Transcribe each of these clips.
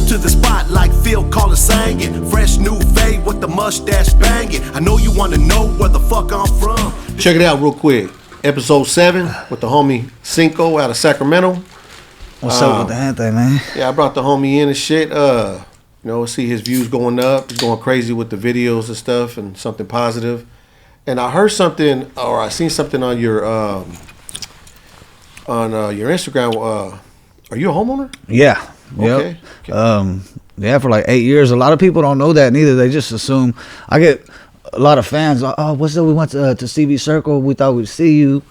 to the spot like Phil Collins sang it. Fresh new fade with the mustache banging. I know you wanna know where the fuck I'm from. Check it out real quick. Episode 7 with the homie Cinko out of Sacramento. What's up with the anthem, man? Yeah, I brought the homie in and shit. See his views going up. He's going crazy with the videos and stuff, and something positive. And I heard something, or I seen something on your Instagram. Are you a homeowner? Yeah. Okay. Yep. Yeah, for like 8 years. A lot of people don't know that neither. They just assume. I get a lot of fans. Oh, what's up? We went to CV Circle. We thought we'd see you.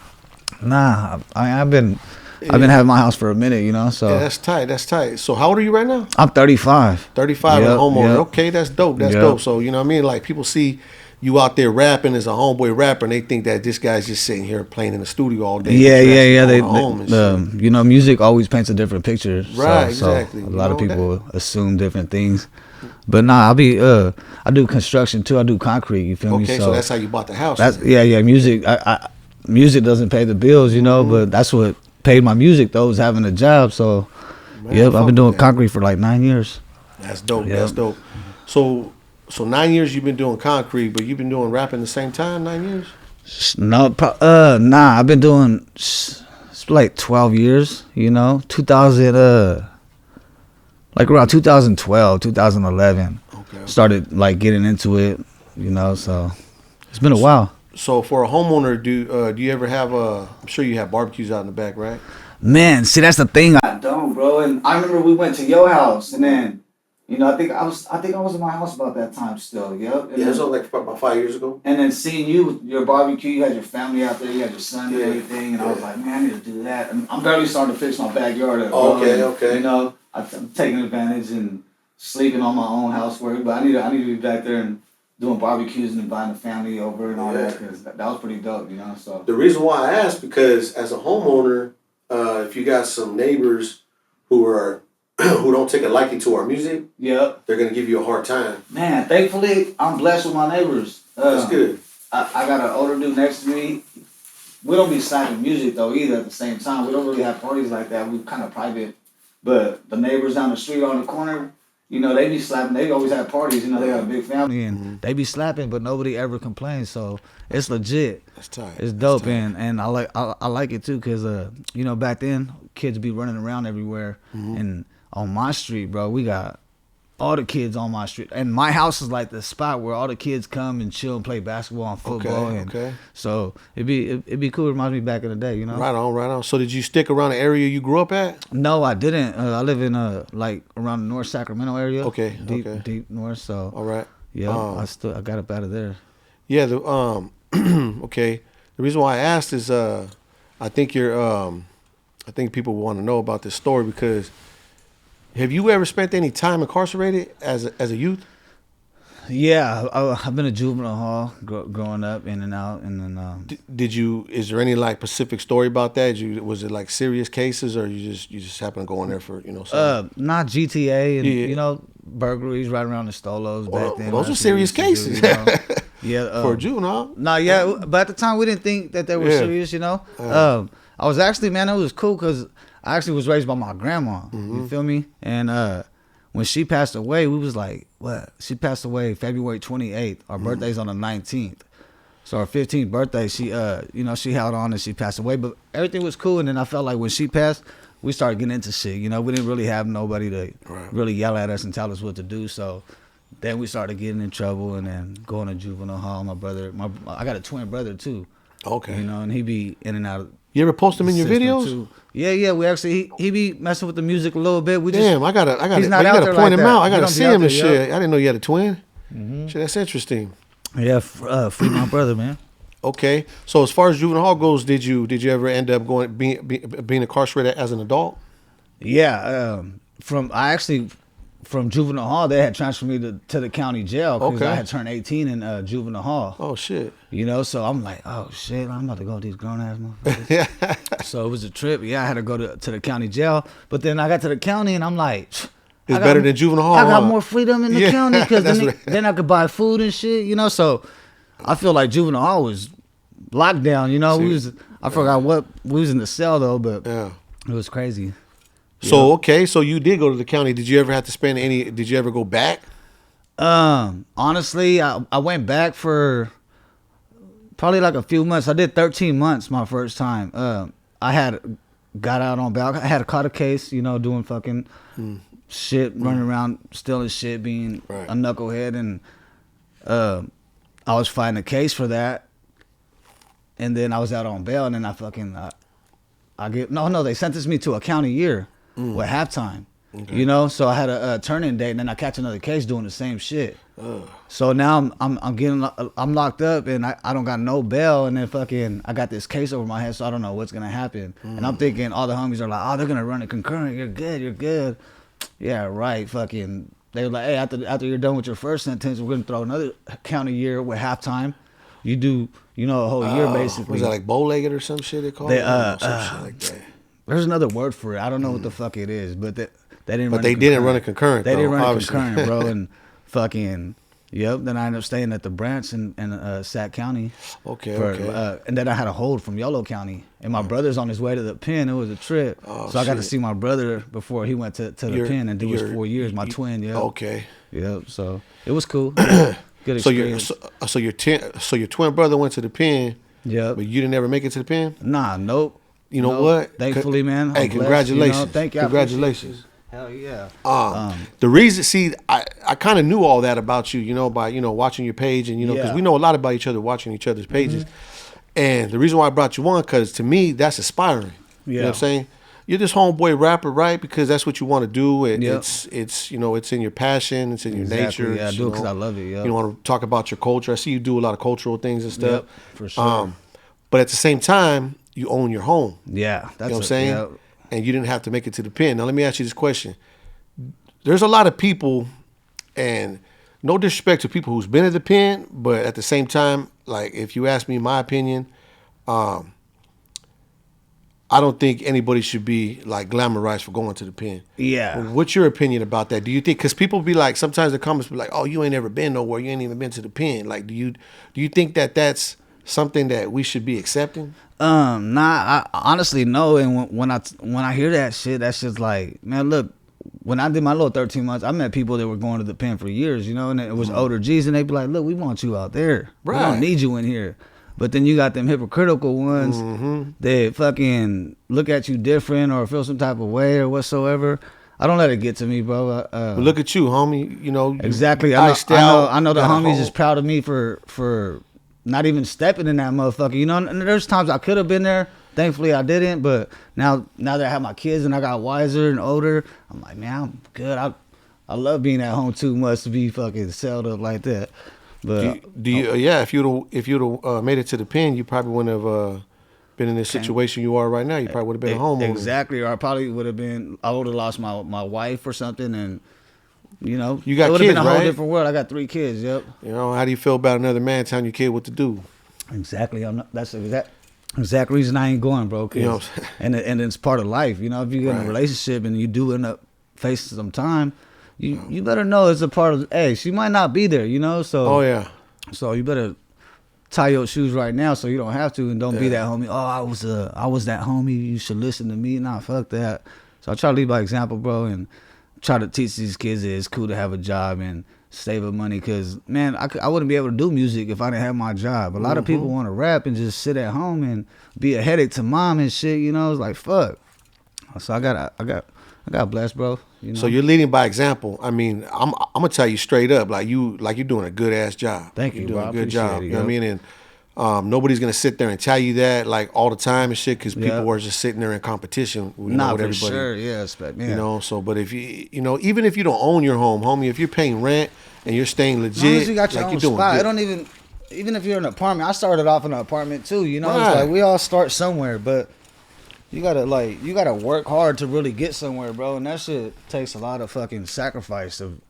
Nah, I've been having my house for a minute, you know. So yeah, that's tight. That's tight. So how old are you right now? I'm 35. 35 and a homeowner. Yep. Okay, that's dope. That's dope. So you know what I mean? Like people see you out there rapping as a homeboy rapper, and they think that this guy's just sitting here playing in the studio all day. Yeah. They music always paints a different picture. Right, exactly. So a lot of people assume different things. But nah, I do construction too. I do concrete. You feel me? Okay, so that's how you bought the house. Music. Music doesn't pay the bills, you know, but that's what paid my music though, was having a job. So I've been doing concrete for like 9 years. That's dope. Yep. That's dope. So 9 years you've been doing concrete, but you've been doing rapping the same time, 9 years? No, I've been doing like 12 years, you know, 2000, like around 2012, 2011, started like getting into it, you know, so it's been a while. So for a homeowner, do you ever have I'm sure you have barbecues out in the back, right? Man, see, that's the thing. I don't, bro. And I remember we went to your house, and then, you know, I think I was in my house about that time still. Yep. And it was like about 5 years ago. And then seeing you with your barbecue, you had your family out there, you had your son and everything, and I was like, man, I need to do that. And I'm barely starting to fix my backyard. Okay. You know, I'm taking advantage and sleeping on my own housework, but I need to be back there and doing barbecues and inviting the family over and all that, because that was pretty dope, you know. So the reason why I asked, because as a homeowner, if you got some neighbors who don't take a liking to our music, they're gonna give you a hard time. Man, thankfully I'm blessed with my neighbors. That's good. I got an older dude next to me. We don't be slapping music though either. At the same time, we don't really have parties like that. We kind of private. But the neighbors down the street on the corner, you know, they be slapping. They always have parties. You know, they got a big family, and they be slapping, but nobody ever complains. So it's legit. That's tight. It's dope, and I like it too, cause you know, back then kids be running around everywhere, and on my street, bro, we got all the kids on my street, and my house is like the spot where all the kids come and chill and play basketball and football. So it'd be cool. It reminds me back in the day, you know. Right on. So did you stick around the area you grew up at? No, I didn't. I live in like around the North Sacramento area. Okay. Deep north. So all right. Yeah, I got up out of there. Yeah. Okay. The reason why I asked is I think people want to know about this story because. Have you ever spent any time incarcerated as a youth? Yeah, I've been a juvenile hall growing up, in and out, and then. Did you? Is there any like specific story about that? Was it like serious cases, or you just happen to go in there for something? Not GTA and you know, burglaries right around the Stolos back then. Those are serious cases. Yeah, for a juvenile. But at the time we didn't think that they were serious. You know, I was actually, man, it was cool because I actually was raised by my grandma. You feel me? And when she passed away, we was like, what? She passed away February 28th. Our birthday's on the 19th. So our 15th birthday, she she held on and she passed away. But everything was cool. And then I felt like when she passed, we started getting into shit. You know, we didn't really have nobody to really yell at us and tell us what to do. So then we started getting in trouble and then going to juvenile hall. My brother, I got a twin brother too. Okay. You know, and he be in and out of. You ever post him in your videos? Too. Yeah. We actually he be messing with the music a little bit. I gotta point him out. I gotta see him and shit. I didn't know you had a twin. Shit, that's interesting. Yeah, free my brother, man. Okay, so as far as juvenile hall goes, did you ever end up being incarcerated as an adult? Yeah, from juvenile hall, they had transferred me to the county jail because I had turned 18 in juvenile hall. Oh shit! You know, so I'm like, oh shit, I'm about to go with these grown ass motherfuckers. So it was a trip. Yeah, I had to go to the county jail, but then I got to the county and I'm like, it's better than juvenile hall. I got more freedom in the county because then I could buy food and shit. You know, so I feel like juvenile hall was locked down. You know, I forgot what we was in the cell though, but it was crazy. So okay, so you did go to the county. Did you ever have to spend any? Did you ever go back? Honestly, I went back for probably like a few months. I did 13 months my first time. I had got out on bail. I had caught a case, doing fucking shit, running around stealing shit, being a knucklehead, and I was fighting a case for that. And then I was out on bail, and then they sentenced me to a county year with halftime. Okay. So I had a turn-in date, and then I catch another case doing the same shit. So now I'm locked up, and I don't got no bail, and then I got this case over my head, so I don't know what's gonna happen. And I'm thinking all the homies are like, oh, they're gonna run it concurrent. You're good. Yeah, right. They were like, hey, after you're done with your first sentence, we're gonna throw another county year with halftime. You do, a whole year basically. Was that like bow-legged or some shit they called it? Some shit like that. There's another word for it. I don't know what the fuck it is, but they didn't. But they didn't run it concurrent. They didn't run it concurrent, bro. And then I ended up staying at the branch in Sac County. Okay. And then I had a hold from Yolo County, and my brother's on his way to the pen. It was a trip, so I got to see my brother before he went to the pen and do his 4 years. My twin, yeah. Okay. Yep. So it was cool. Good experience. So your twin brother went to the pen. Yeah. But you didn't ever make it to the pen? Nah, nope. You know what? Thankfully, man. Hey, congratulations. Thank you. Congratulations. Hell yeah. The reason, I kind of knew all that about you, by watching your page, and because we know a lot about each other watching each other's pages. And the reason why I brought you on, because to me that's inspiring. Yeah. You know what I'm saying? You're this homeboy rapper, right? Because that's what you want to do. It's it's in your passion, it's in your nature. Yeah, I do it because I love it. Yeah. You want to talk about your culture. I see you do a lot of cultural things and stuff. Yep, for sure. But at the same time, you own your home. Yeah, that's what I'm saying. Yep. And you didn't have to make it to the pen. Now let me ask you this question: there's a lot of people, and no disrespect to people who's been at the pen, but at the same time, like if you ask me my opinion, I don't think anybody should be like glamorized for going to the pen. Yeah. What's your opinion about that? Do you think, because people be like, sometimes the comments be like, oh, you ain't ever been nowhere. You ain't even been to the pen. Like, do you think that that's something that we should be accepting? I honestly no. And when I hear that shit, that's just like, man, look, when I did my little 13 months, I met people that were going to the pen for years, and it was older G's, and they'd be like, look, we want you out there. Right. We don't need you in here. But then you got them hypocritical ones that fucking look at you different or feel some type of way or whatsoever. I don't let it get to me, bro. But look at you, homie. Exactly. I know the homies is proud of me for not even stepping in that motherfucker. And there's times I could have been there. Thankfully, I didn't. But now that I have my kids and I got wiser and older, I'm like, man, I'm good. I love being at home too much to be fucking settled up like that. But if you'd have made it to the pen, you probably wouldn't have been in this situation you are right now. You probably would have been a homeowner. Exactly, or I probably would have been. I would have lost my wife or something, and you got it would kids, have been a whole right? different world. I got 3 kids. Yep. How do you feel about another man telling your kid what to do? Exactly. That's the exact reason I ain't going, bro. And it's part of life. If you get in a relationship and you do end up facing some time. You better know it's a part of. Hey, she might not be there, So. Oh yeah. So you better tie your shoes right now, so you don't have to, and don't be that homie. Oh, I was that homie. You should listen to me. Nah, fuck that. So I try to lead by example, bro, and try to teach these kids that it's cool to have a job and save up money. Cause man, I wouldn't be able to do music if I didn't have my job. A lot of people want to rap and just sit at home and be a headache to mom and shit. It's like fuck. So I got blessed, bro. So you're leading by example. I mean, I'm gonna tell you straight up, you're doing a good ass job. Thank you, you're doing bro. a good job. You know what I mean? And Nobody's gonna sit there and tell you that all the time and shit, because people are just sitting there in competition with everybody. Sure, yeah, So, but if even if you don't own your home, homie, if you're paying rent and you're staying legit, as long as you got your own you're doing spot. good. I don't even if you're in an apartment. I started off in an apartment too. Right. It's like we all start somewhere, but. You gotta work hard to really get somewhere, bro. And that shit takes a lot of fucking sacrifice of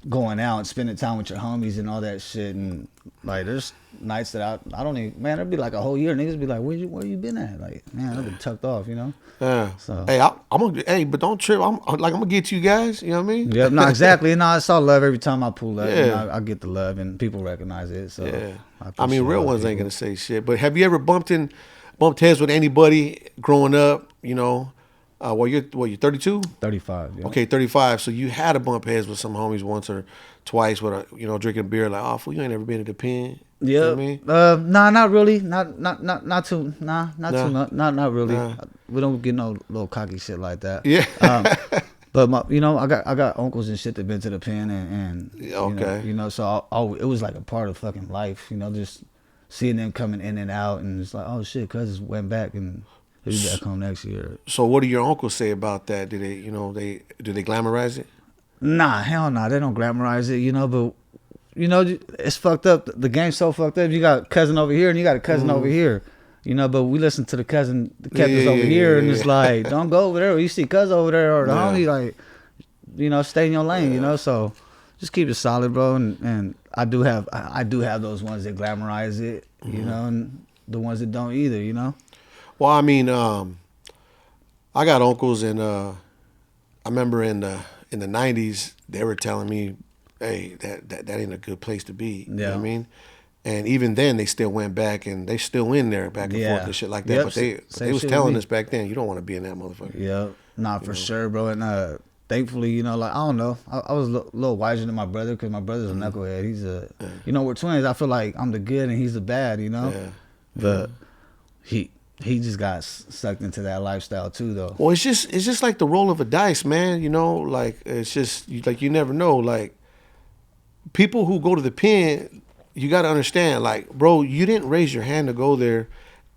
going out and spending time with your homies and all that shit. And there's nights that I don't even, man, it'd be like a whole year. Niggas be like, where you been at? Like, man, I've been tucked off, Yeah. So hey, but don't trip. I'm gonna get to you guys. You know what I mean? Yeah. No, exactly. No, it's all love every time I pull up. Yeah. I get the love and people recognize it. So yeah. I mean, real ones ain't gonna say shit. But have you ever bumped heads with anybody growing up, You're 32? 35. Yeah. Okay, 35. So you had to bump heads with some homies once or twice with drinking beer like, oh, fool, you ain't never been to the pen. Yeah. You know what I mean? Nah, not really. Not too. Not Nah. too. Not really. Nah. We don't get no little cocky shit like that. Yeah. But I got uncles and shit that been to the pen and Okay. So it was like a part of fucking life. Just seeing them coming in and out, and it's like, oh shit, cousins went back and he'll be back home next year. So what do your uncles say about that? Do they, do they glamorize it? Nah, hell nah. They don't glamorize it, but it's fucked up. The game's so fucked up. You got a cousin over here and you got a cousin over here. But we listen to the cousin that kept us over here, and it's like, don't go over there. You see cuz over there or the homie, like, stay in your lane, So just keep it solid, bro. And I do have those ones that glamorize it, and the ones that don't either, Well, I mean, I got uncles, and I remember in the '90s they were telling me, hey, that ain't a good place to be. You know what I mean? And even then, they still went back, and they still in there back and forth and shit like that. Yep. But they was telling us back then, you don't want to be in that motherfucker. Yeah, for sure, bro. And thankfully, like, I don't know, I was a little wiser than my brother because my brother's a knucklehead. He's we're twins. I feel like I'm the good and he's the bad, Yeah. But he just got sucked into that lifestyle too, though. Well, it's just like the roll of a dice, man. Like it's just like you never know. Like people who go to the pen. You got to understand, like, bro, you didn't raise your hand to go there,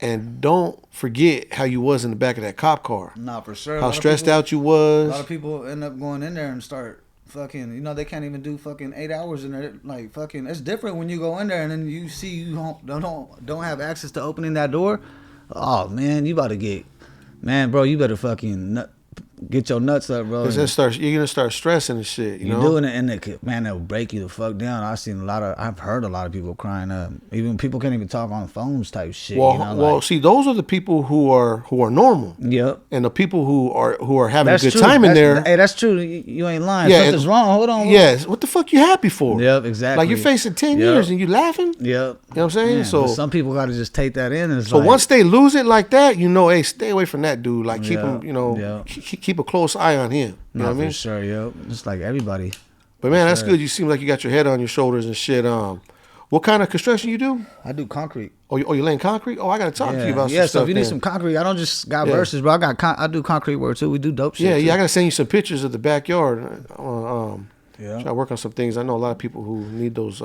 and don't forget how you was in the back of that cop car. Nah, for sure. How stressed out you was. A lot of people end up going in there and start fucking, they can't even do fucking 8 hours in there. Like, fucking, it's different when you go in there and then you see you don't have access to opening that door. Oh, man, you about to get, bro, you better fucking get your nuts up, bro. You're gonna start stressing and shit. You're doing it, and that'll break you the fuck down. I've heard a lot of people crying up. Even people can't even talk on phones type shit. Well, see, those are the people who are normal. Yep. And the people who are having a good time in there. Hey, that's true. You ain't lying. Yeah, something's wrong. Hold on. Yes. What the fuck you happy for? Yep, exactly. Like you're facing 10 years and you laughing. Yep. You know what I'm saying? Yeah, so some people got to just take that in. So once they lose it like that, hey, stay away from that dude. Like keep him, keep a close eye on him. You know what I mean? For sure, yo. Just like everybody. But man, that's good. You seem like you got your head on your shoulders and shit. What kind of construction you do? I do concrete. Oh, you laying concrete? Oh, I got to talk to you about some so stuff. if you need some concrete, I don't just got verses, bro. I do concrete work too. We do dope shit. Yeah, I got to send you some pictures of the backyard. Yeah. Try to work on some things. I know a lot of people who need those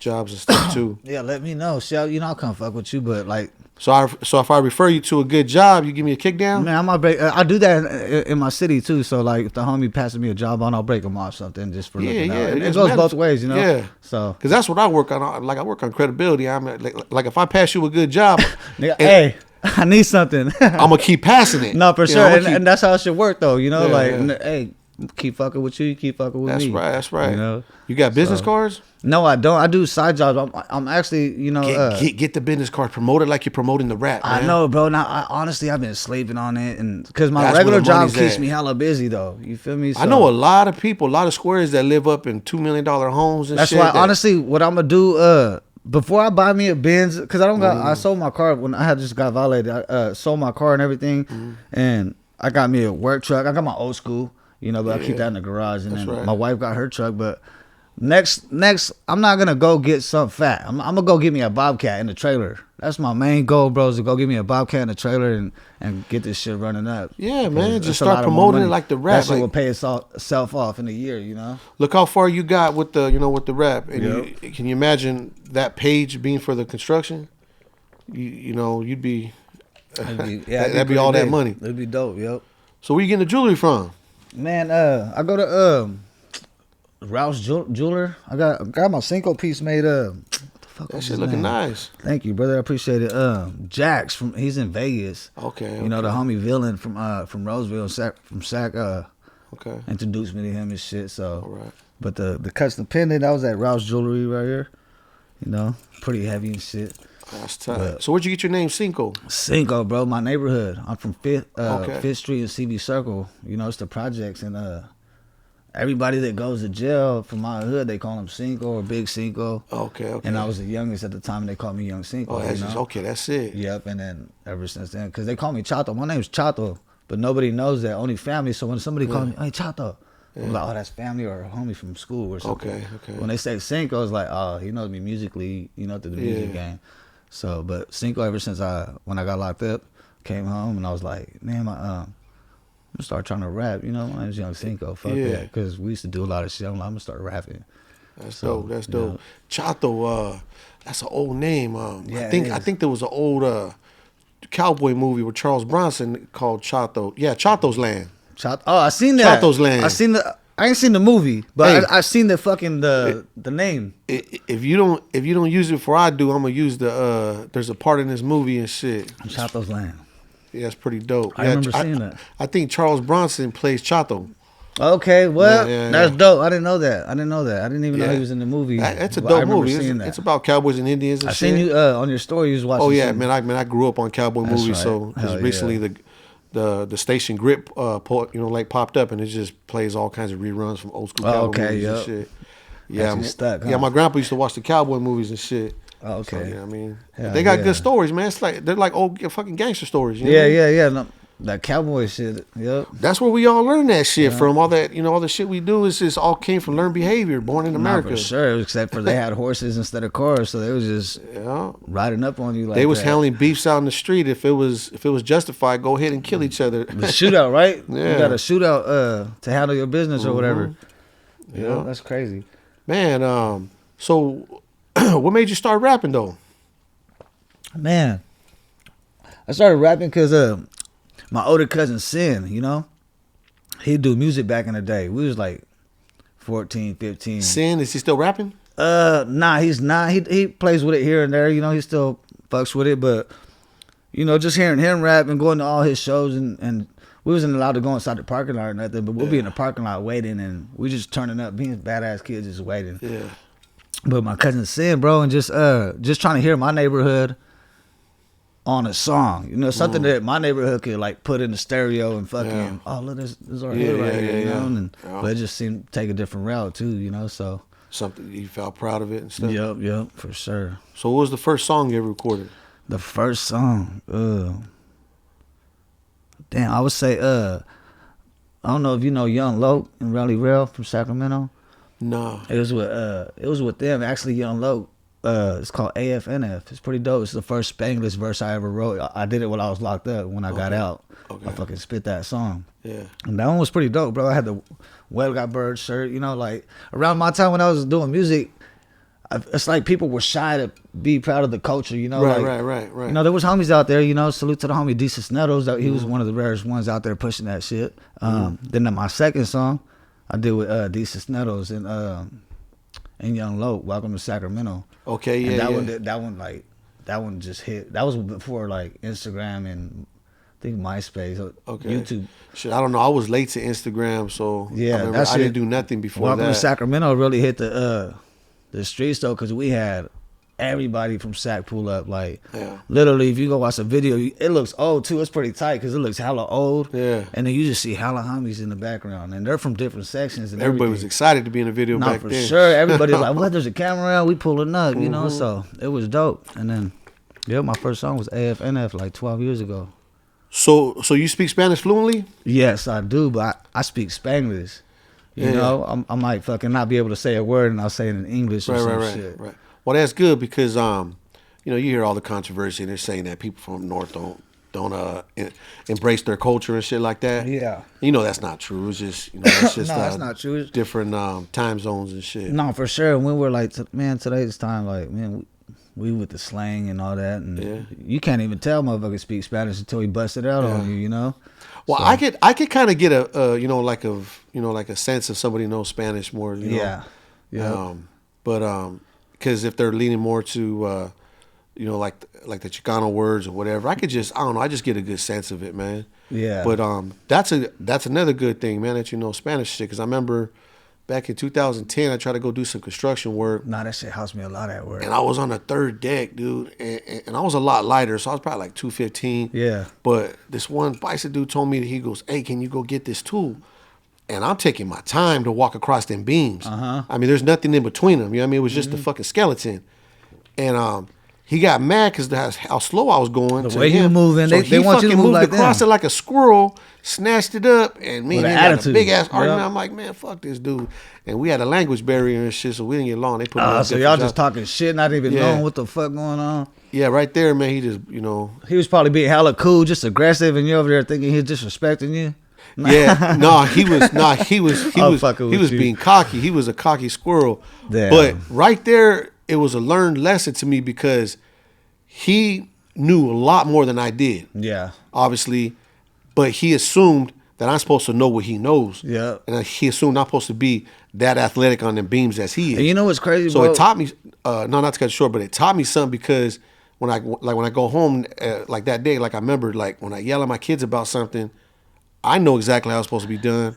jobs and stuff too. Yeah, let me know. See, I'll come fuck with you, but like. So if I refer you to a good job, you give me a kick down? Man, I might break. I do that in my city too. So like, if the homie passes me a job on, I'll break him off something just for looking out. It goes both ways, Yeah. So because that's what I work on. Like I work on credibility. I'm like if I pass you a good job, hey, I need something. I'm gonna keep passing it. No, for sure, and that's how it should work though. Hey, keep fucking with you keep fucking with me. That's right. You got business cards? No, I don't. I do side jobs. I'm actually, get the business card. Promote it like you're promoting the rap, man. I know, bro. Now, honestly, I've been slaving on it, and because my regular job keeps me hella busy, though. You feel me? So, I know a lot of people, a lot of squares that live up in $2 million homes and that's shit. That's why, honestly, what I'm gonna do, before I buy me a Benz, because I sold my car when I had just got violated. I sold my car and everything, and I got me a work truck. I got my old school, but I keep that in the garage, and then my wife got her truck, but. Next, I'm not gonna go get something fat. I'm gonna go get me a Bobcat in the trailer. That's my main goal, bro. Is to go get me a Bobcat in the trailer and get this shit running up. Yeah, man. Just start promoting it like the rap. That shit will pay itself off in a year, Look how far you got with the, with the rap. And can you imagine that page being for the construction? You'd be. That'd be all that money. It'd be dope, yep. So where you getting the jewelry from? Man, I go to Rouse Jeweler. I got my Cinko piece made. What the fuck? That shit looking nice. Thank you, brother. I appreciate it. Jax he's in Vegas. Okay. The homie villain from Roseville, from Sac. Okay. Introduced me to him and shit. So. All right. But the custom pendant that was at Rouse Jewelry right here. Pretty heavy and shit. That's tight. So where'd you get your name, Cinko? Cinko, bro. My neighborhood. I'm from Fifth Street and CB Circle. It's the projects and everybody that goes to jail from my hood, they call him Cinko or Big Cinko. Okay. And I was the youngest at the time, and they called me Young Cinko. Oh, that's it. Yep. And then ever since then, because they call me Chato. My name's Chato, but nobody knows that. Only family. So when somebody calls me, hey, Chato, I'm like, oh, that's family or a homie from school or something. Okay. When they say Cinko, it's like, oh, he knows me musically, through the music game. So, but Cinko, ever since when I got locked up, came home and I was like, man, I'm gonna start trying to rap. My name's Young Cinko. Fuck that, because we used to do a lot of shit. I'm gonna start rapping. That's dope. That's dope. Chato, that's an old name. I think there was an old cowboy movie with Charles Bronson called Chato. Yeah, Chato's Land. Oh, I seen that. Chato's Land. I ain't seen the movie, but I seen the fucking the name. If you don't use it before I do, I'm gonna use the. There's a part in this movie and shit. Chato's Land. Yeah, it's pretty dope. I remember seeing that. I think Charles Bronson plays Chato. Okay, well, that's dope. I didn't know that. I didn't even know he was in the movie. That's a dope movie. It's about cowboys and Indians and shit. I seen you on your story. You was watching. Oh yeah, man. I grew up on cowboy movies, right. So just recently the station Grip popped up and it just plays all kinds of reruns from old school cowboy movies and shit. Yeah, stuck, huh? Yeah. My grandpa used to watch the cowboy movies and shit. Oh, okay. So, they got good stories, man. It's like they're like old fucking gangster stories. Yeah. No, that cowboy shit. Yep. That's where we all learn that shit from. All that, all the shit we do is just all came from learned behavior, born in America. For sure, except for they had horses instead of cars, so they was just riding up on you like that. They was handling beefs out in the street. If it was justified, go ahead and kill each other. The shootout, right? Yeah. You got a shootout to handle your business or whatever. Yeah, that's crazy. Man, so what made you start rapping though? Man, I started rapping because my older cousin Sin, he'd do music back in the day. We was like 14, 15. Sin, is he still rapping? Nah, he's not. He plays with it here and there. He still fucks with it, but just hearing him rap and going to all his shows and we wasn't allowed to go inside the parking lot or nothing, but we'll be in the parking lot waiting and we just turning up, being badass kids just waiting. Yeah. But my cousin Sin, bro, and just trying to hear my neighborhood on a song, something that my neighborhood could like put in the stereo and fucking look, this is our hit right here, but it just seemed to take a different route too, so something you felt proud of it and stuff. Yep, for sure. So what was the first song you ever recorded? The first song, damn, I would say I don't know if you know Young Loke and Rally Rail from Sacramento. No. It was with them actually. Young Loke. It's called AFNF. It's pretty dope. It's the first Spanglish verse I ever wrote. I did it when I was locked up. When I got out, I fucking spit that song. Yeah. And that one was pretty dope, bro. I had the Well Got Bird shirt. Like around my time when I was doing music, it's like people were shy to be proud of the culture. Right. There was homies out there. Salute to the homie D. Cisneros. He was one of the rarest ones out there pushing that shit. Then my second song, I did with D. Cisneros and Young Loke, Welcome to Sacramento. Okay, yeah. And that one just hit. That was before like Instagram and I think MySpace, YouTube. Shit, I don't know. I was late to Instagram, so yeah, I didn't do nothing before Welcome that. to Sacramento really hit the streets though, because we had everybody from Sac pull up. Like literally, if you go watch a video, it looks old too. It's pretty tight because it looks hella old. Yeah. And then you just see hella homies in the background, and they're from different sections. And everybody was excited to be in the video back then. For sure. Everybody's like, "What? There's a camera out. We pulling up." So it was dope. And then, my first song was AFNF like 12 years ago. So you speak Spanish fluently? Yes, I do, but I speak Spanglish. I might fucking not be able to say a word, and I'll say it in English or some shit. Right. Well, that's good because you hear all the controversy and they're saying that people from the North don't embrace their culture and shit like that. Yeah. That's not true. It's just it's just no, that's not true. Different time zones and shit. No, for sure. When we're like, today's time, like, man, we with the slang and all that, and you can't even tell motherfuckers speak Spanish until he busts it out on you. Well, so. I could kind of get a sense if somebody knows Spanish more. Yeah. But because if they're leaning more to like the Chicano words or whatever, I just get a good sense of it, man. Yeah. But that's another good thing, man, that you know Spanish shit. Because I remember back in 2010, I tried to go do some construction work. Nah, that shit helps me a lot at work. And I was on the third deck, dude, and I was a lot lighter, so I was probably like 215. Yeah. But this one bicep dude told me that he goes, "Hey, can you go get this tool?" And I'm taking my time to walk across them beams. Uh-huh. I mean, there's nothing in between them. You know what I mean? It was just a fucking skeleton. And he got mad because that's how slow I was going. The way you moving, so they want you to move moved like across them. it like a squirrel, snatched it up, and me With and an him got a attitude. big ass argument. Yep. I'm like, man, fuck this dude. And we had a language barrier and shit, so we didn't get along. They put me on So different y'all jobs. just talking shit, not even Yeah. knowing what the fuck going on. Yeah, right there, man. He just, He was probably being hella cool, just aggressive, and you over there thinking he's disrespecting you. yeah, no, he was fucking with you. being cocky. He was a cocky squirrel. Damn. But right there, it was a learned lesson to me because he knew a lot more than I did. Yeah. Obviously, but he assumed that I'm supposed to know what he knows. Yeah. And he assumed I'm supposed to be that athletic on them beams as he is. And you know what's crazy, So bro? it taught me, no, not to cut it short, but it taught me something because when I go home, like that day, like I remember, like when I yell at my kids about something, I know exactly how it's supposed to be done,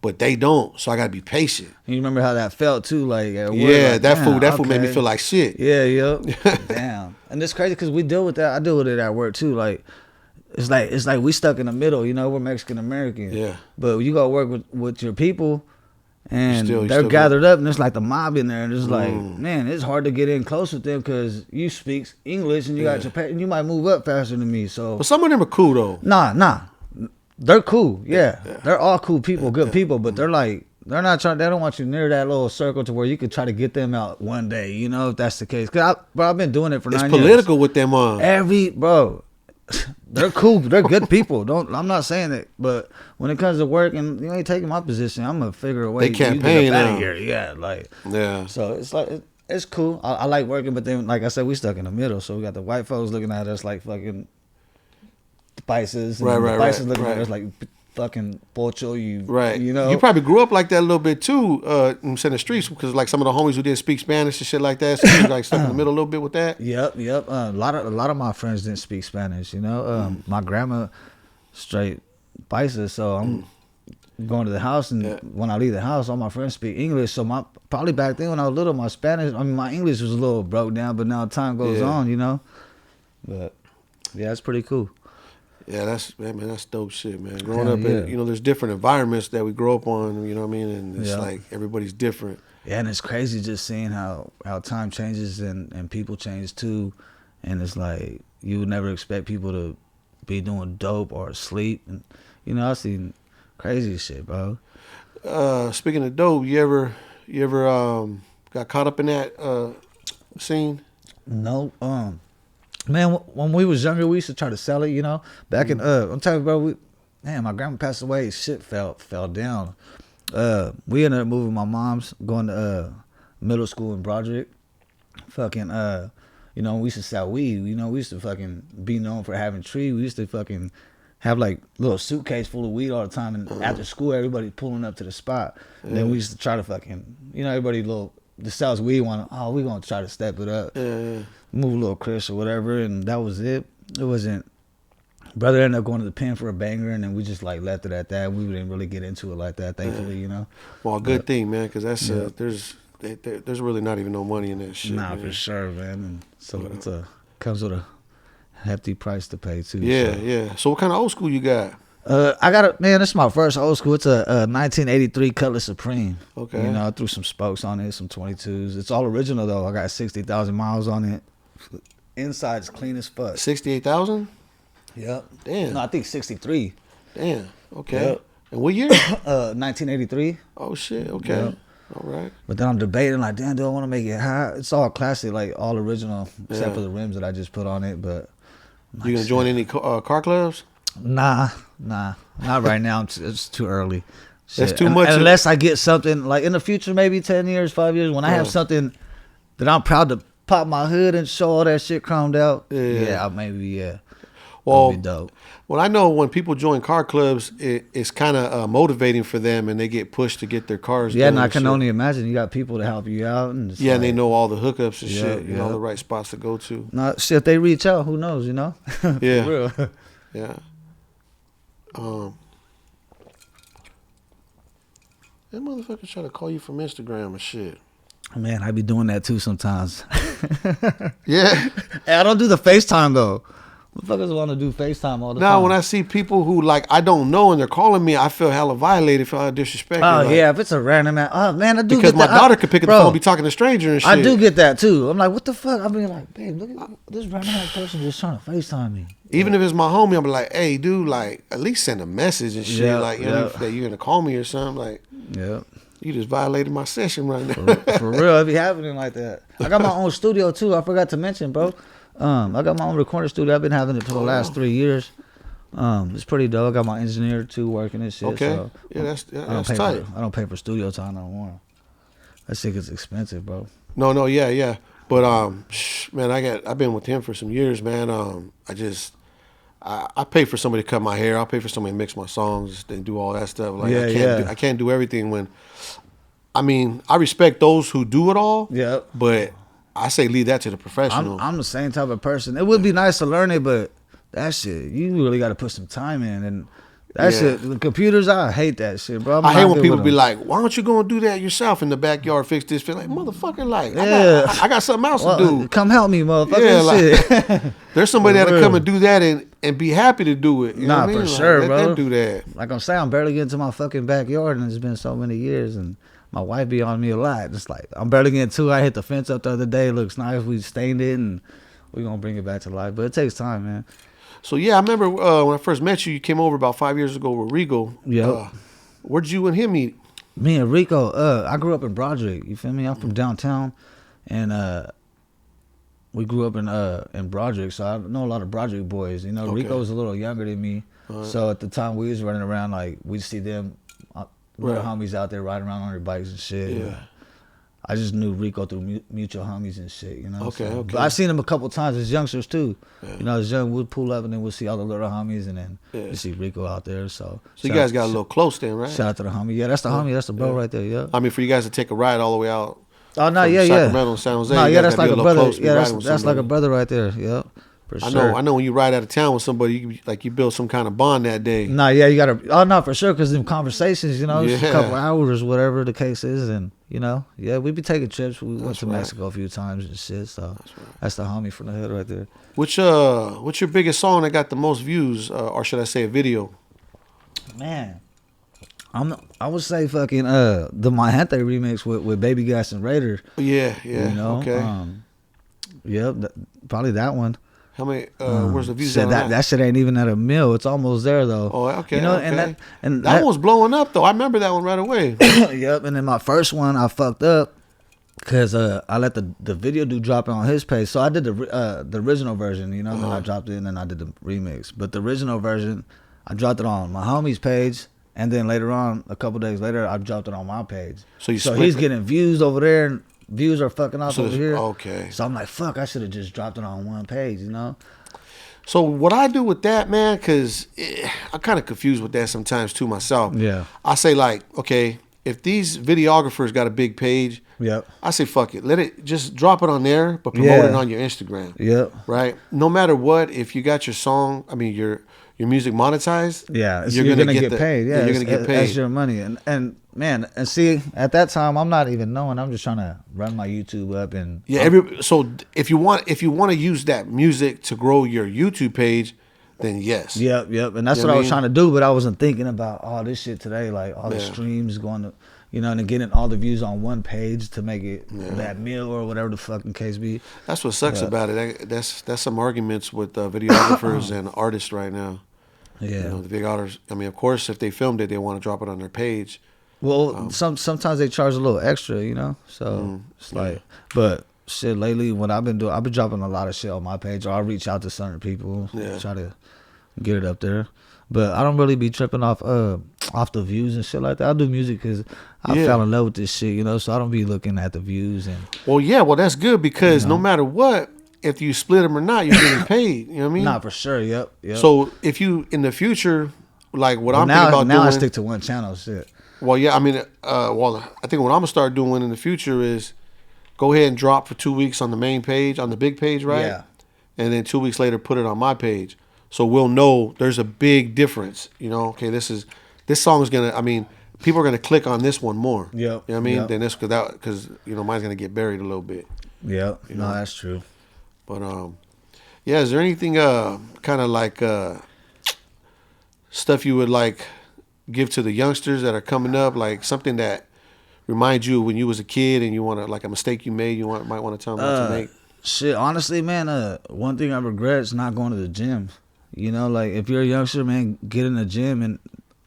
but they don't. So I got to be patient. You remember how that felt too, like at work, Yeah, like, that damn, food made me okay. feel like shit. Yeah, yep. Damn. And it's crazy because we deal with that. I deal with it at work too. Like it's like we stuck in the middle. You know, we're Mexican American. Yeah. But you go work with your people, and You they're still gathered up, and it's like the mob in there, and it's like, man, it's hard to get in close with them because you speak English and you got your and you might move up faster than me. So But some of them are cool though. Nah. They're cool. Yeah. They're all cool people, good people, but they're like, they don't want you near that little circle to where you could try to get them out one day, you know, if that's the case. Cause I've been doing it for 9 years. It's political with them on. They're cool. They're good people. I'm not saying it, but when it comes to work and you ain't taking my position, I'm gonna figure a way They campaign you get up out now. of here. Yeah, like Yeah. so it's like it's cool. I like working, but then like I said, we stuck in the middle. So we got the white folks looking at us like fucking spices, and Right, the right, spices right, looking at right. us like fucking pocho. Right. You know. You probably grew up like that a little bit too, in the streets, because like some of the homies who didn't speak Spanish and shit like that, so you like stuck in the middle a little bit with that. Yep. A lot of my friends didn't speak Spanish. You know, my grandma straight paisa, so I'm going to the house, and when I leave the house, all my friends speak English. So probably back then when I was little, my English was a little broke down, but now time goes on, you know. But yeah, it's pretty cool. Yeah, that's dope shit, man. Growing Hell up, yeah. in, there's different environments that we grow up on, you know what I mean? And it's like everybody's different. Yeah, and it's crazy just seeing how time changes and people change too. And it's like you would never expect people to be doing dope or asleep. And I've seen crazy shit, bro. Speaking of dope, you ever got caught up in that scene? No, man, when we was younger, we used to try to sell it, you know. Back in I'm telling you, bro, my grandma passed away. Shit fell down. We ended up moving my mom's, going to middle school in Broderick. Fucking we used to sell weed. We used to fucking be known for having tree. We used to fucking have like little suitcase full of weed all the time, and after school everybody pulling up to the spot. And then we used to try to fucking everybody the sells weed we gonna try to step it up. Move a little Chris or whatever, and that was it. It wasn't. Brother ended up going to the pen for a banger, and then we just like left it at that. We didn't really get into it like that, thankfully, you know. Well, a good thing, man, because that's there's really not even no money in that shit. Nah, man. for sure, man. And so comes with a hefty price to pay too. Yeah, so. yeah. So what kind of old school you got? I got this is my first old school. It's a 1983 Cutlass Supreme. Okay. I threw some spokes on it, some 22s. It's all original though. I got 60,000 miles on it. Inside's clean as fuck. 68,000? Yep. Damn. No, I think 63. Damn. Okay. Yep. And what year? 1983. Oh shit. Okay. Yep. All right. But then I'm debating like, damn, do I want to make it high? It's all classic, like all original, except for the rims that I just put on it. But You gonna join any car clubs? Nah, not right now. It's too early. That's Shit. too much. Unless I get something like in the future, maybe 10 years, 5 years, when I have something that I'm proud to pop my hood and show all that shit chromed out. Yeah, Well, that'd be dope. Well, I know when people join car clubs, it's kind of motivating for them, and they get pushed to get their cars. Yeah, done and I and can shit. only imagine you got people to help you out. And it's And they like, know all the hookups and Yeah, shit, and all yeah. the right spots to go to. nah, shit, if they reach out, who knows, you know? Yeah. For real. Yeah. That motherfucker try to call you from Instagram and shit. Man, I be doing that too sometimes. Yeah. Hey, I don't do the FaceTime though. Motherfuckers want to do FaceTime all the time. Now, when I see people who like I don't know and they're calling me, I feel hella violated, feel hella disrespected. Oh like, yeah, if it's a random man, oh man, I do because get my that. daughter could pick up the phone and be talking to a stranger and shit. I do get that too. I'm like, what the fuck? I mean, like, babe, look at this random ass person just trying to FaceTime me. Even if it's my homie, I'm like, hey, dude, like at least send a message and shit, like you know that you're gonna call me or something. Like, yeah. You just violated my session right now. For real, it be happening like that. I got my own studio too. I forgot to mention, bro. I got my own recording studio. I've been having it for the last 3 years. It's pretty dope. I got my engineer too working and shit. Okay. So Yeah, that's tight. I don't pay for studio time no more. That shit gets expensive, bro. No, yeah. But man, I've been with him for some years, man. I pay for somebody to cut my hair. I'll pay for somebody to mix my songs and do all that stuff. Like I can't do everything when. I mean, I respect those who do it all. Yeah. But I say leave that to the professional. I'm the same type of person. It would be nice to learn it, but that shit, you really got to put some time in. And that shit, the computers, I hate that shit, bro. I hate when people be like, why don't you go and do that yourself in the backyard, fix this? Feel like, motherfucker, like, I got something else to do. Come help me, motherfucker. Yeah, like, there's somebody that'll come and do that and be happy to do it. You know what I mean? For sure, bro. Let them do that. Like I'm saying, I'm barely getting to my fucking backyard, and it's been so many years, and my wife be on me a lot. It's like, I'm barely getting to it. I hit the fence up the other day. It looks nice. We stained it, and we're going to bring it back to life. But it takes time, man. So, yeah, I remember when I first met you, you came over about 5 years ago with Rigo. Yeah. Where'd you and him meet? Me and Rico, I grew up in Broderick. You feel me? I'm from downtown, and we grew up in Broderick, so I know a lot of Broderick boys. You know, okay. Rico was a little younger than me. Right. So at the time we was running around, like, we'd see them little homies out there riding around on their bikes and shit. Yeah. I just knew Rico through mutual homies and shit, you know. Okay. But I've seen him a couple times as youngsters too. Yeah. You know, as young, we'd pull up and then we'll see all the little homies and then you see Rico out there. So you guys got a little close then, right? Shout out to the homie. Yeah, that's the homie. That's the bro right there. Yeah. I mean, for you guys to take a ride all the way out. Oh no, Sacramento, San Jose. No, yeah, that's like a brother. Yeah, that's like a brother right there. Yeah. I know when you ride out of town with somebody, you build some kind of bond that day. Nah, yeah, you gotta. Oh no, for sure, because them conversations, you know, it's a couple hours, whatever the case is, and you know, we be taking trips. We went to Mexico a few times and shit. So that's the homie from the hood right there. What's your biggest song that got the most views, or should I say a video? Man, I would say fucking the My Gente remix with Baby Gas and Raider. Yeah. You know, okay. Probably that one. How many? Where's the views? That shit ain't even at a mil. It's almost there though. Oh, okay. You know, okay. and that one was blowing up though. I remember that one right away. Yep. And then my first one, I fucked up because I let the video dude drop it on his page. So I did the original version, you know, and then I dropped it, and then I did the remix. But the original version, I dropped it on my homie's page, and then later on, a couple days later, I dropped it on my page. So he's getting views over there. And views are fucking off over here. Okay. So I'm like, fuck, I should have just dropped it on one page, you know? So what I do with that, man, because I'm kind of confused with that sometimes too myself. Yeah. I say like, okay, if these videographers got a big page, I say fuck it. Let it just drop it on there, but promote it on your Instagram. Yep. Right? No matter what, if you got your song, I mean your music monetized, you're gonna get paid. Yeah, you're gonna get paid. That's your money. And man, and see, at that time, I'm not even knowing. I'm just trying to run my YouTube up and so if you want to use that music to grow your YouTube page, then yes. Yep. And that's what I was trying to do, but I wasn't thinking about all this shit today, like all the streams going to, you know, and then getting all the views on one page to make it that meal or whatever the fucking case be. That's what sucks about it. That's some arguments with videographers and artists right now. Yeah, you know, the big artists. I mean, of course, if they filmed it, they want to drop it on their page. Well, sometimes they charge a little extra, you know. So it's like, but shit. Lately, what I've been doing, I've been dropping a lot of shit on my page, or I reach out to certain people, try to get it up there. But I don't really be tripping off the views and shit like that. I do music because I fell in love with this shit, you know. So I don't be looking at the views and. Well, that's good because no matter what. If you split them or not, you're getting paid. You know what I mean? Not for sure. Yep. So if you in the future, like what I'm thinking about now doing, I stick to one channel. Shit. Well, yeah. I mean, I think what I'm gonna start doing in the future is go ahead and drop for 2 weeks on the main page, on the big page, right? Yeah. And then 2 weeks later, put it on my page, so we'll know there's a big difference. You know, okay, this song is gonna. I mean, people are gonna click on this one more. Yeah. You know what I mean? Then this because you know mine's gonna get buried a little bit. Yeah. You know? No, that's true. But Yeah, is there anything kind of like stuff you would like give to the youngsters that are coming up, like something that reminds you of when you was a kid and you want to, like a mistake you made, might want to tell them not to make? Shit, honestly, man, one thing I regret is not going to the gym. You know, like if you're a youngster, man, get in the gym, and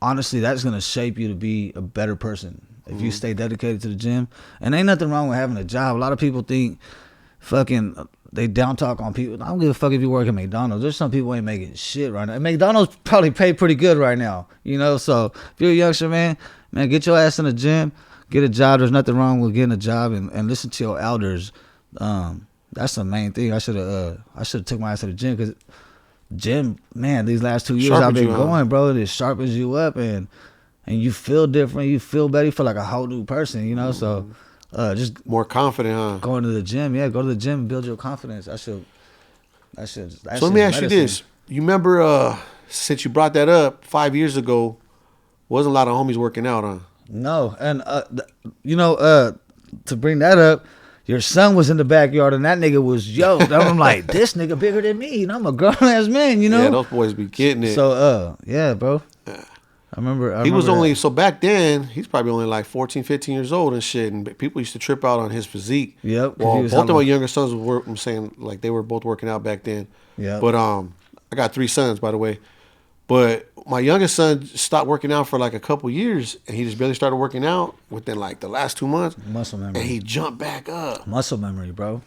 honestly, that's gonna shape you to be a better person if you stay dedicated to the gym. And ain't nothing wrong with having a job. A lot of people think fucking they down talk on people. I don't give a fuck if you work at McDonald's. There's some people ain't making shit right now. And McDonald's probably pay pretty good right now, you know. So if you're a youngster, man, get your ass in the gym, get a job. There's nothing wrong with getting a job, and listen to your elders. That's the main thing. I should have took my ass to the gym, because gym, man, these last 2 years I've been going, bro. It sharpens you up, and you feel different. You feel better. You feel like a whole new person, you know. So just more confident, huh? Going to the gym, yeah. Go to the gym and build your confidence. So let me ask you this: you remember since you brought that up 5 years ago, wasn't a lot of homies working out, huh? No, and to bring that up, your son was in the backyard and that nigga was yoked. I'm like, this nigga bigger than me, and I'm a grown ass man, you know. Yeah, those boys be getting it. So yeah, bro. Yeah. I remember was only, so back then, he's probably only like 14, 15 years old and shit, and people used to trip out on his physique. Yep. Well, both of my younger sons were, I'm saying, like they were both working out back then. Yeah. But I got 3 sons, by the way. But my youngest son stopped working out for like a couple years, and he just barely started working out within like the last 2 months. Muscle memory. And he jumped back up. Muscle memory, bro.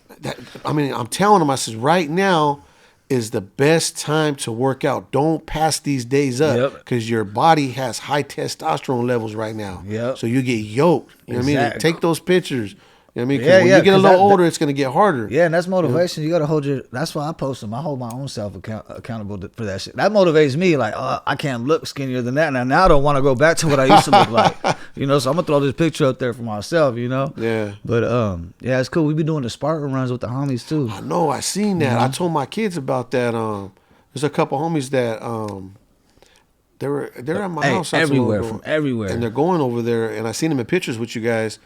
I'm telling him, I says, right now is the best time to work out. Don't pass these days up, because your body has high testosterone levels right now. Yep. So you get yoked. You know what I mean? Take those pictures. You know what I mean? Yeah, when you get a little older, it's going to get harder. Yeah, and that's motivation. You got to hold that's why I post them. I hold my own self accountable for that shit. That motivates me. Like, I can't look skinnier than that. Now I don't want to go back to what I used to look like. You know, so I'm going to throw this picture up there for myself, you know? Yeah. But, yeah, it's cool. We be doing the Spartan runs with the homies, too. I know. I seen that. I told my kids about that. There's a couple homies that they're at my house. Everywhere, from everywhere. And they're going over there, and I seen them in pictures with you guys.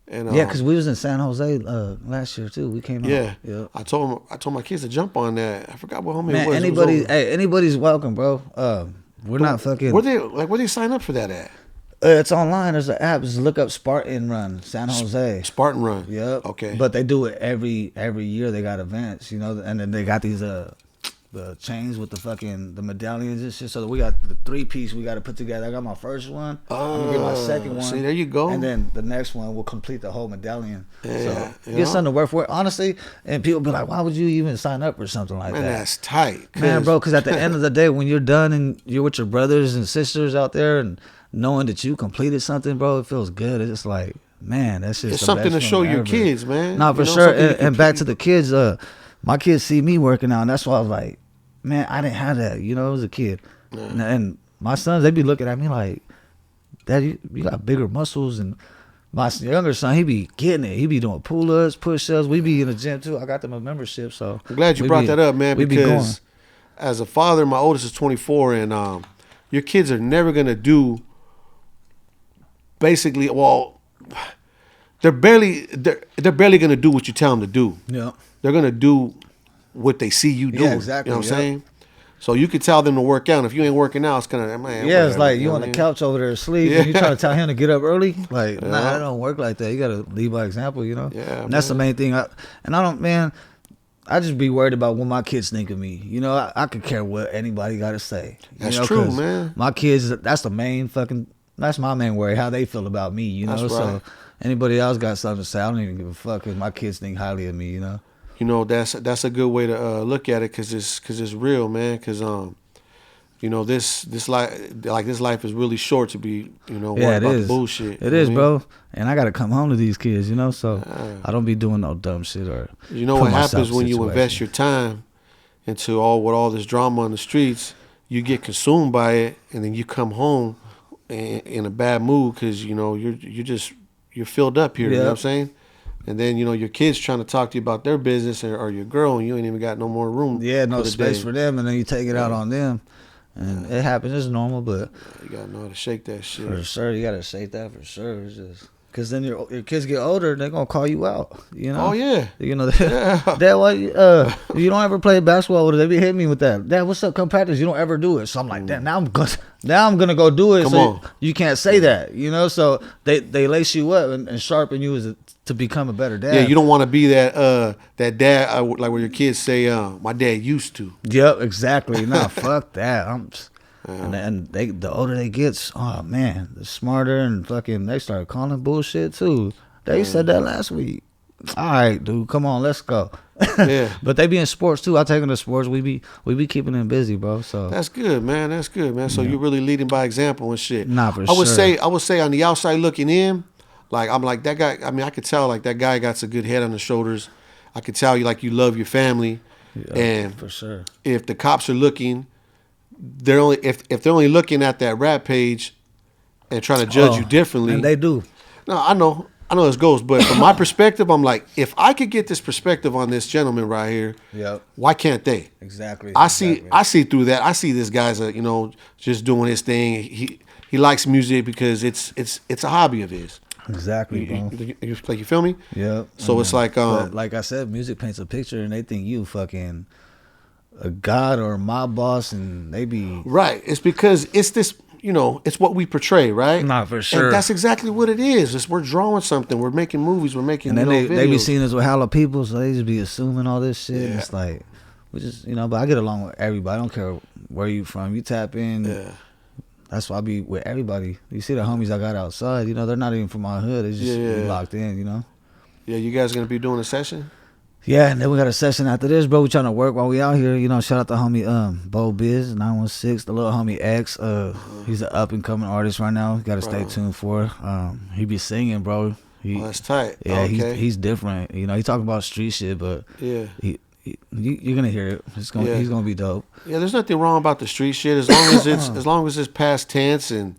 And, yeah, because we was in San Jose last year too. We came out. Yeah. I told my kids to jump on that. I forgot what homie it was. Anybody's welcome, bro. We're not fucking. Where they sign up for that at? It's online. There's an app. Just look up Spartan Run San Jose. Spartan Run. Yep. Okay. But they do it every year. They got events, you know, and then they got these the chains with the medallions and shit. So we got the 3-piece we got to put together. I got my first one. I'm gonna get my second one. See, there you go. And then the next one will complete the whole medallion. Yeah, so get something to work for. Honestly, and people be like, why would you even sign up or something like that? Man, that's tight. Man, bro, because at the end of the day, when you're done and you're with your brothers and sisters out there and knowing that you completed something, bro, it feels good. It's just like, man, that's just it's something to show your kids, man. No, for sure. And back to the kids, my kids see me working out, and that's why I was like, man, I didn't have that, you know, as a kid. Yeah. And my sons, they be looking at me like, Dad, you got bigger muscles. And my younger son, he be getting it. He be doing pull-ups, push-ups. We be in the gym, too. I got them a membership, so. I'm glad you brought that up, man, because as a father, my oldest is 24, and your kids are never going to do basically, well, they're barely going to do what you tell them to do. Yeah. They're going to do what they see you doing. Yeah, exactly. You know what I'm saying? So you could tell them to work out. And if you ain't working out, it's kind of, man. Yeah, it's like you on the couch over there asleep, and you trying to tell him to get up early. Like, nah, that don't work like that. You got to lead by example, you know? Yeah, and that's the main thing. I just be worried about what my kids think of me. You know, I could care what anybody got to say. That's true, man. My kids, that's my main worry, how they feel about me, you know? That's right. So anybody else got something to say, I don't even give a fuck because my kids think highly of me, you know? You know, that's a good way to look at it, because it's real, man. Because you know, this life is really short to be, you know, worried about the bullshit. It is, bro. And I gotta come home to these kids, you know. So I don't be doing no dumb shit or. You know what happens when you invest your time into all this drama on the streets? You get consumed by it, and then you come home in a bad mood because you know you're filled up here. You know what I'm saying? And then, you know, your kids trying to talk to you about their business or your girl, and you ain't even got no more room. Yeah, no space for them, and then you take it out on them. And it happens. It's normal, but... You got to know how to shake that shit. For sure. You got to shake that for sure. It's just... Cause then your kids get older, they're gonna call you out. You know? Oh yeah. You know, Dad, why you don't ever play basketball with it? They be hitting me with that. Dad, what's up? Come practice. You don't ever do it. So I'm like, damn, now I'm gonna go do it. Come so on. you can't say that. You know, so they lace you up and sharpen you to become a better dad. Yeah, you don't want to be that dad like where your kids say, my dad used to. Yep, exactly. Nah, fuck that. And the older they get, oh man, the smarter and fucking they start calling bullshit too. They said that last week. All right, dude, come on, let's go. Yeah. But they be in sports too. I take them to sports. We be keeping them busy, bro. So That's good, man. That's good, man. So you're really leading by example and shit. Nah, for I would sure. say on the outside looking in, like I'm like that guy. I mean, I could tell like that guy got a good head on his shoulders. I could tell you love your family, and for sure. if the cops are looking, they're only if they're only looking at that rap page and trying to judge you differently. And they do. No, I know this goes, but from my perspective, I'm like, if I could get this perspective on this gentleman right here, Yep. why can't they? Exactly. I see through that. I see this guy's just doing his thing. He likes music because it's a hobby of his. Exactly, bro. You feel me? Yep. So it's like but like I said, music paints a picture, and they think you fucking a god or a mob boss, and they be right. It's because it's this. It's what we portray, right? Nah, for sure. And that's exactly what it is. We're drawing something. We're making movies. We're making. And then videos. they be seeing us with hella people, so they just be assuming all this shit. Yeah. It's like we just but I get along with everybody. I don't care where you from. You tap in. Yeah. That's why I be with everybody. You see the homies I got outside, they're not even from my hood. They just be locked in, Yeah, you guys gonna be doing a session? Yeah, and then we got a session after this, bro. We trying to work while we out here. Shout out to homie Bo Biz 916, the little homie X. He's an up and coming artist right now. Got to stay tuned for. He be singing, bro. That's tight. Yeah, okay. he's different. He talking about street shit, but yeah, you're gonna hear it. He's gonna be dope. Yeah, there's nothing wrong about the street shit as long as it's past tense and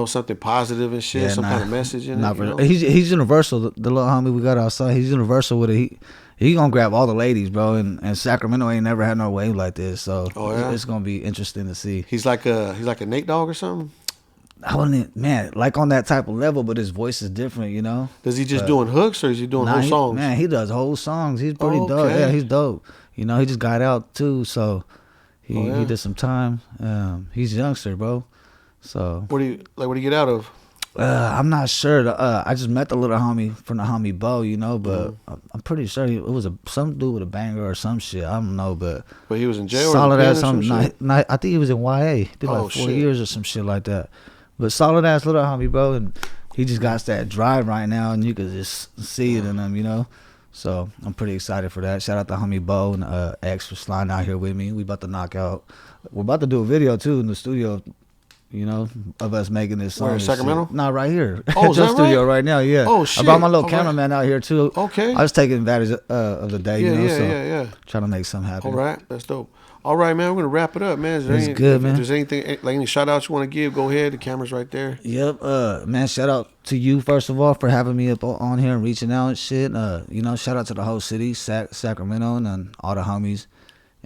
something positive and shit, some kind of message in it. He's universal. The little homie we got outside, he's universal with it. He gonna grab all the ladies, bro. And Sacramento ain't never had no wave like this, so it's gonna be interesting to see. He's like a Nate Dogg or something. I wouldn't, man, like on that type of level, but his voice is different, Does he just doing hooks or is he doing whole songs? Man, he does whole songs. He's pretty dope. Yeah, he's dope. He just got out too, so he did some time. He's a youngster, bro. So what do you get out of? I'm not sure. I just met the little homie from the homie Bo, but I'm pretty sure it was some dude with a banger or some shit. I don't know, but he was in jail. Solid ass something. I think he was in YA. Did like 4 years or some shit like that. But solid ass little homie, bro, and he just got that drive right now, and you could just see it in him, So I'm pretty excited for that. Shout out to homie Bo and X for sliding out here with me. We about to knock out. We're about to do a video too in the studio. Of us making this song. Where, Sacramento? Nah, right here. Oh, is that studio right now, yeah. Oh, shit. I brought my little cameraman out here, too. Okay. I was taking advantage of the day, Yeah. Trying to make something happen. All right, that's dope. All right, man, we're going to wrap it up, man. If there's anything, like any shout-outs you want to give, go ahead. The camera's right there. Yep. Man, shout out to you, first of all, for having me up on here and reaching out and shit. Shout out to the whole city, Sacramento, and all the homies.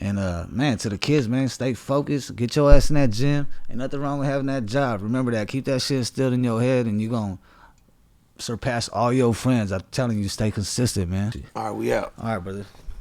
And, man, to the kids, man, stay focused. Get your ass in that gym. Ain't nothing wrong with having that job. Remember that. Keep that shit instilled in your head, and you're going to surpass all your friends. I'm telling you, stay consistent, man. All right, we out. All right, brother.